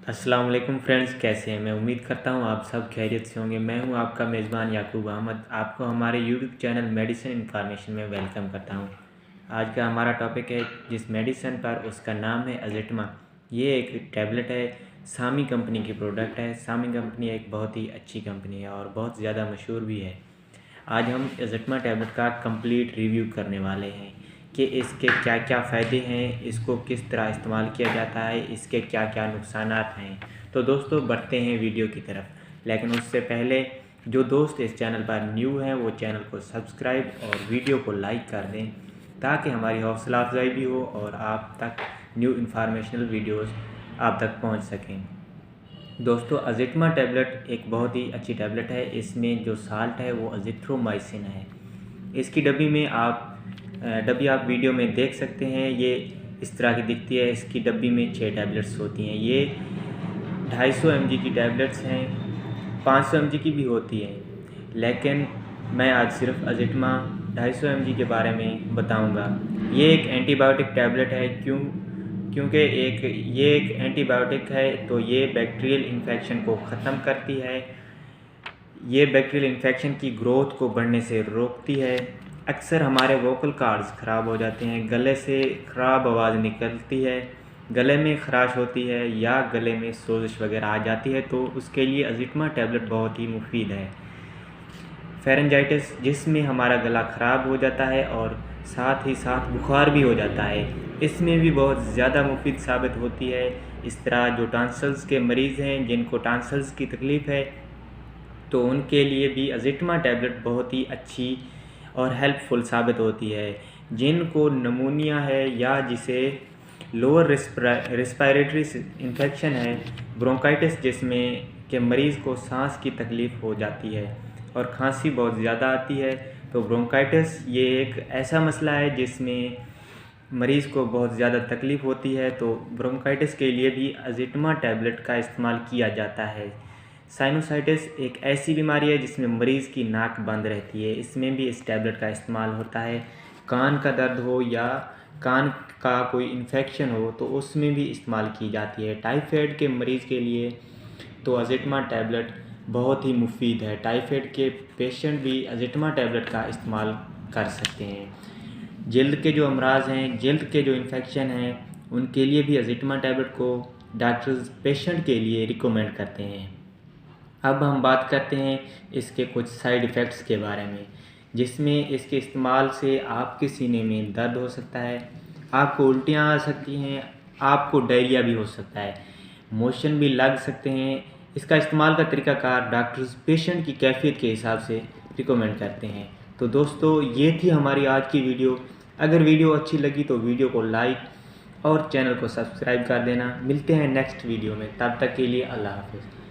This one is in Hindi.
अस्सलाम वालेकुम फ्रेंड्स, कैसे हैं। मैं उम्मीद करता हूं आप सब खैरियत से होंगे। मैं हूं आपका मेज़बान याकूब अहमद, आपको हमारे यूट्यूब चैनल मेडिसिन इन्फॉर्मेशन में वेलकम करता हूं। आज का हमारा टॉपिक है जिस मेडिसिन पर, उसका नाम है अज़ेटमा। ये एक टैबलेट है, सामी कंपनी की प्रोडक्ट है। सामी कंपनी एक बहुत ही अच्छी कंपनी है और बहुत ज़्यादा मशहूर भी है। आज हम अज़ेटमा टैबलेट का कंप्लीट रिव्यू करने वाले हैं कि इसके क्या क्या फ़ायदे हैं, इसको किस तरह इस्तेमाल किया जाता है, इसके क्या क्या नुकसानात हैं। तो दोस्तों, बढ़ते हैं वीडियो की तरफ, लेकिन उससे पहले जो दोस्त इस चैनल पर न्यू हैं वो चैनल को सब्सक्राइब और वीडियो को लाइक कर दें, ताकि हमारी हौसला अफजाई भी हो और आप तक न्यू इन्फॉर्मेशनल वीडियोस आप तक पहुंच सकें। दोस्तों, अज़ेटमा टैबलेट एक बहुत ही अच्छी टैबलेट है। इसमें जो साल्ट है वो अज़िथ्रोमाइसिन है। इसकी डब्बी आप वीडियो में देख सकते हैं। ये इस तरह की दिखती है। इसकी डब्बी में 6 टैबलेट्स होती हैं। ये 250 mg की टैबलेट्स हैं, 500 mg की भी होती हैं, लेकिन मैं आज सिर्फ अज़ेटमा 250 mg के बारे में बताऊंगा। ये एक एंटीबायोटिक टैबलेट है। क्योंकि ये एक एंटीबायोटिक है, तो ये बैक्टीरियल इन्फेक्शन को ख़त्म करती है। ये बैक्टीरियल इन्फेक्शन की ग्रोथ को बढ़ने से रोकती है। अक्सर हमारे वोकल कॉर्ड्स ख़राब हो जाते हैं, गले से ख़राब आवाज़ निकलती है, गले में ख़राश होती है या गले में सोजिश वगैरह आ जाती है, तो उसके लिए अज़ेटमा टैबलेट बहुत ही मुफीद है। फेरेंजाइटिस, जिसमें हमारा गला ख़राब हो जाता है और साथ ही साथ बुखार भी हो जाता है, इसमें भी बहुत ज़्यादा मुफीद साबित होती है। इस तरह जो टॉन्सिल्स के मरीज़ हैं, जिनको टॉन्सिल्स की तकलीफ़ है, तो उनके लिए भी अज़ेटमा टैबलेट बहुत ही अच्छी और हेल्पफुल साबित होती है। जिनको नमूनिया है या जिसे लोअर रेस्पिरेटरी इन्फेक्शन है, ब्रोंकाइटिस जिसमें के मरीज़ को सांस की तकलीफ़ हो जाती है और खांसी बहुत ज़्यादा आती है, तो ब्रोंकाइटिस ये एक ऐसा मसला है जिसमें मरीज़ को बहुत ज़्यादा तकलीफ़ होती है, तो ब्रोंकाइटिस के लिए भी अज़ेटमा टैबलेट का इस्तेमाल किया जाता है। साइनोसाइटिस एक ऐसी बीमारी है जिसमें मरीज़ की नाक बंद रहती है, इसमें भी इस टैबलेट का इस्तेमाल होता है। कान का दर्द हो या कान का कोई इन्फेक्शन हो, तो उसमें भी इस्तेमाल की जाती है। टाइफाइड के मरीज़ के लिए तो अज़ेटमा टैबलेट बहुत ही मुफीद है। टाइफाइड के पेशेंट भी अज़ेटमा टैबलेट का इस्तेमाल कर सकते हैं। जल्द के जो अमराज हैं, जल्द के जो इन्फेक्शन हैं, उनके लिए भी अज़ेटमा टैबलेट को डॉक्टर्स पेशेंट के लिए रिकमेंड करते हैं। अब हम बात करते हैं इसके कुछ साइड इफ़ेक्ट्स के बारे में, जिसमें इसके इस्तेमाल से आपके सीने में दर्द हो सकता है, आपको उल्टियाँ आ सकती हैं, आपको डायरिया भी हो सकता है, मोशन भी लग सकते हैं। इसका इस्तेमाल का तरीक़ाकार डॉक्टर्स पेशेंट की कैफियत के हिसाब से रिकमेंड करते हैं। तो दोस्तों, ये थी हमारी आज की वीडियो। अगर वीडियो अच्छी लगी तो वीडियो को लाइक और चैनल को सब्सक्राइब कर देना। मिलते हैं नेक्स्ट वीडियो में, तब तक के लिए अल्लाह हाफ़िज़।